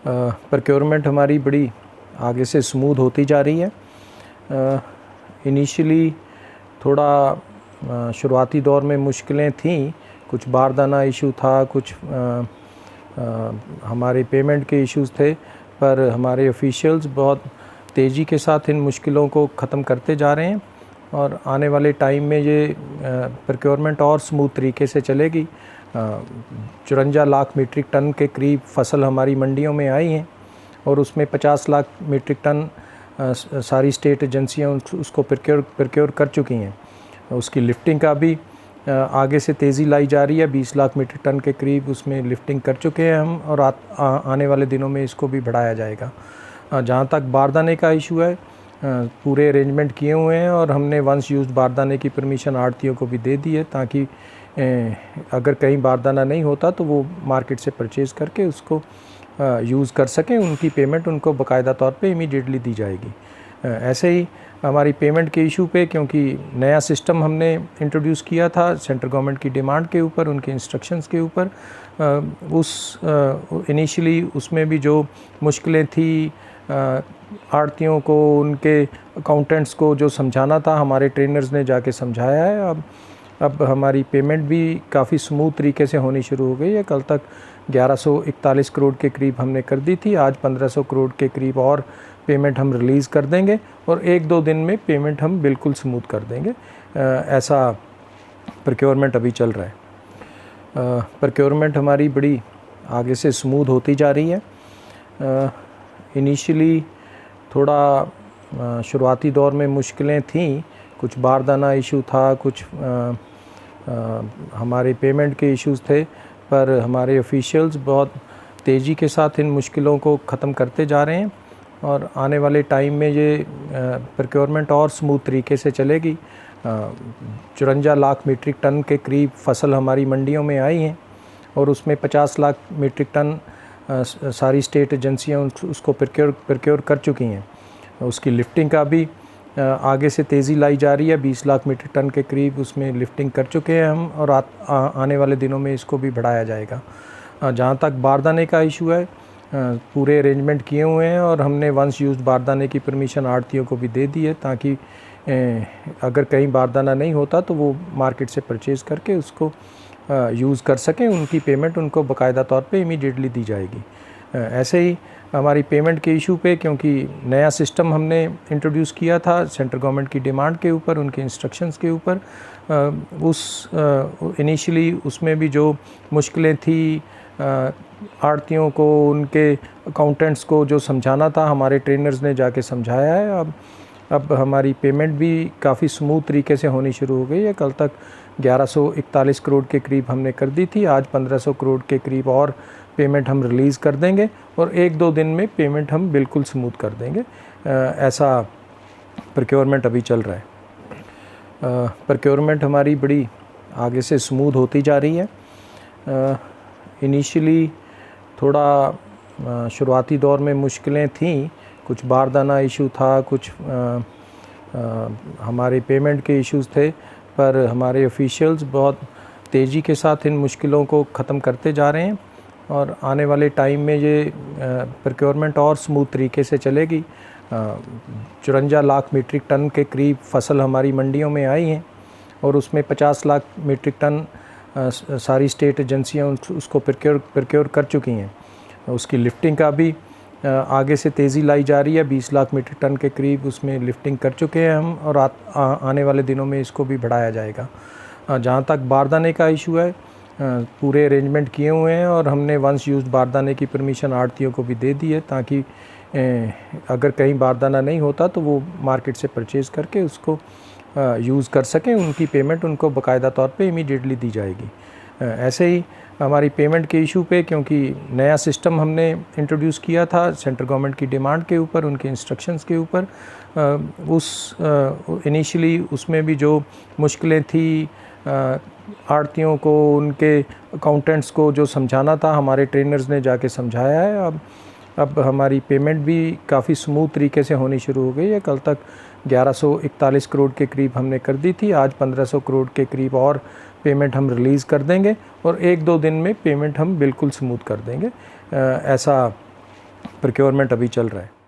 Procurement हमारी बड़ी आगे से स्मूथ होती जा रही है। इनिशियली थोड़ा शुरुआती दौर में मुश्किलें थीं, कुछ बारदाना इशू था, कुछ हमारे पेमेंट के इश्यूज़ थे, पर हमारे ऑफिशियल्स बहुत तेज़ी के साथ इन मुश्किलों को ख़त्म करते जा रहे हैं और आने वाले टाइम में ये प्रोक्योरमेंट और स्मूथ तरीके से चलेगी। 54 लाख मीट्रिक टन के करीब फसल हमारी मंडियों में आई हैं और उसमें 50 लाख मीट्रिक टन सारी स्टेट एजेंसियाँ उसको प्रोक्योर कर चुकी हैं। उसकी लिफ्टिंग का भी आगे से तेज़ी लाई जा रही है। 20 लाख मीट्रिक टन के करीब उसमें लिफ्टिंग कर चुके हैं हम और आने वाले दिनों में इसको भी बढ़ाया जाएगा। जहाँ तक बारदाने का इशू है, पूरे अरेंजमेंट किए हुए हैं और हमने वंस यूज्ड बारदाने की परमिशन आढ़तियों को भी दे दी है, ताकि अगर कहीं बारदाना नहीं होता तो वो मार्केट से परचेज़ करके उसको यूज़ कर सकें। उनकी पेमेंट उनको बाकायदा तौर पे इमीडिएटली दी जाएगी। ऐसे ही हमारी पेमेंट के इशू पे, क्योंकि नया सिस्टम हमने इंट्रोड्यूस किया था सेंट्रल गवर्नमेंट की डिमांड के ऊपर, उनके इंस्ट्रक्शंस के ऊपर, इनिशियली उसमें भी जो मुश्किलें थी, आढ़तियों को, उनके अकाउंटेंट्स को जो समझाना था, हमारे ट्रेनर्स ने जाके समझाया है। अब हमारी पेमेंट भी काफ़ी स्मूथ तरीके से होनी शुरू हो गई है। कल तक 1141 करोड़ के करीब हमने कर दी थी, आज 1500 करोड़ के करीब और पेमेंट हम रिलीज़ कर देंगे और 1-2 दिन में पेमेंट हम बिल्कुल स्मूथ कर देंगे। ऐसा प्रोक्योरमेंट अभी चल रहा है। प्रोक्योरमेंट हमारी बड़ी आगे से स्मूथ होती जा रही है। इनिशियली थोड़ा शुरुआती दौर में मुश्किलें थीं, कुछ बारदाना इशू था, कुछ हमारे पेमेंट के इश्यूज़ थे, पर हमारे ऑफिशियल्स बहुत तेज़ी के साथ इन मुश्किलों को ख़त्म करते जा रहे हैं और आने वाले टाइम में ये प्रोक्योरमेंट और स्मूथ तरीके से चलेगी। 54 लाख मीट्रिक टन के करीब फसल हमारी मंडियों में आई हैं और उसमें 50 लाख मीट्रिक टन सारी स्टेट एजेंसियाँ उसको प्रोक्योर कर चुकी हैं। उसकी लिफ्टिंग का भी आगे से तेज़ी लाई जा रही है। 20 लाख मीट्रिक टन के करीब उसमें लिफ्टिंग कर चुके हैं हम और आने वाले दिनों में इसको भी बढ़ाया जाएगा। जहाँ तक बारदाने का इशू है, पूरे अरेंजमेंट किए हुए हैं और हमने वंस यूज्ड बारदाने की परमिशन आढ़तियों को भी दे दी है, ताकि अगर कहीं बारदाना नहीं होता तो वो मार्केट से परचेज़ करके उसको यूज़ कर सकें। उनकी पेमेंट उनको बाकायदा तौर पे इमीडिएटली दी जाएगी। ऐसे ही हमारी पेमेंट के इशू पे, क्योंकि नया सिस्टम हमने इंट्रोड्यूस किया था सेंट्रल गवर्नमेंट की डिमांड के ऊपर, उनके इंस्ट्रक्शंस के ऊपर, इनिशियली उसमें भी जो मुश्किलें थी, आढ़तियों को, उनके अकाउंटेंट्स को जो समझाना था, हमारे ट्रेनर्स ने जाके समझाया है। अब हमारी पेमेंट भी काफ़ी स्मूथ तरीके से होनी शुरू हो गई है। कल तक 1141 करोड़ के करीब हमने कर दी थी, आज 1500 करोड़ के करीब और पेमेंट हम रिलीज़ कर देंगे और 1-2 दिन में पेमेंट हम बिल्कुल स्मूथ कर देंगे। ऐसा प्रोक्योरमेंट अभी चल रहा है। प्रोक्योरमेंट हमारी बड़ी आगे से स्मूथ होती जा रही है। इनिशियली थोड़ा शुरुआती दौर में मुश्किलें थीं, कुछ बारदाना इशू था, कुछ हमारे पेमेंट के इश्यूज़ थे, पर हमारे ऑफिशियल्स बहुत तेज़ी के साथ इन मुश्किलों को ख़त्म करते जा रहे हैं और आने वाले टाइम में ये प्रोक्योरमेंट और स्मूथ तरीके से चलेगी। 54 लाख मीट्रिक टन के करीब फसल हमारी मंडियों में आई हैं और उसमें 50 लाख मीट्रिक टन सारी स्टेट एजेंसियाँ उसको प्रोक्योर कर चुकी हैं। उसकी लिफ्टिंग का भी आगे से तेज़ी लाई जा रही है। 20 लाख मीट्रिक टन के करीब उसमें लिफ्टिंग कर चुके हैं हम और आने वाले दिनों में इसको भी बढ़ाया जाएगा। जहाँ तक बारदाने का इशू है, पूरे अरेंजमेंट किए हुए हैं और हमने वंस यूज्ड बारदाने की परमिशन आढ़तियों को भी दे दी है, ताकि अगर कहीं बारदाना नहीं होता तो वो मार्केट से परचेज़ करके उसको यूज़ कर सकें। उनकी पेमेंट उनको बाकायदा तौर पे इमीडिएटली दी जाएगी। ऐसे ही हमारी पेमेंट के इशू पे, क्योंकि नया सिस्टम हमने इंट्रोड्यूस किया था सेंट्रल गवर्नमेंट की डिमांड के ऊपर, उनके इंस्ट्रक्शंस के ऊपर, इनिशियली उसमें भी जो मुश्किलें थी, आढ़तियों को, उनके अकाउंटेंट्स को जो समझाना था, हमारे ट्रेनर्स ने जाके समझाया है। अब हमारी पेमेंट भी काफ़ी स्मूथ तरीके से होनी शुरू हो गई है। कल तक 1141 करोड़ के करीब हमने कर दी थी, आज 1500 करोड़ के करीब और पेमेंट हम रिलीज़ कर देंगे और 1-2 दिन में पेमेंट हम बिल्कुल स्मूथ कर देंगे। ऐसा प्रोक्योरमेंट अभी चल रहा है।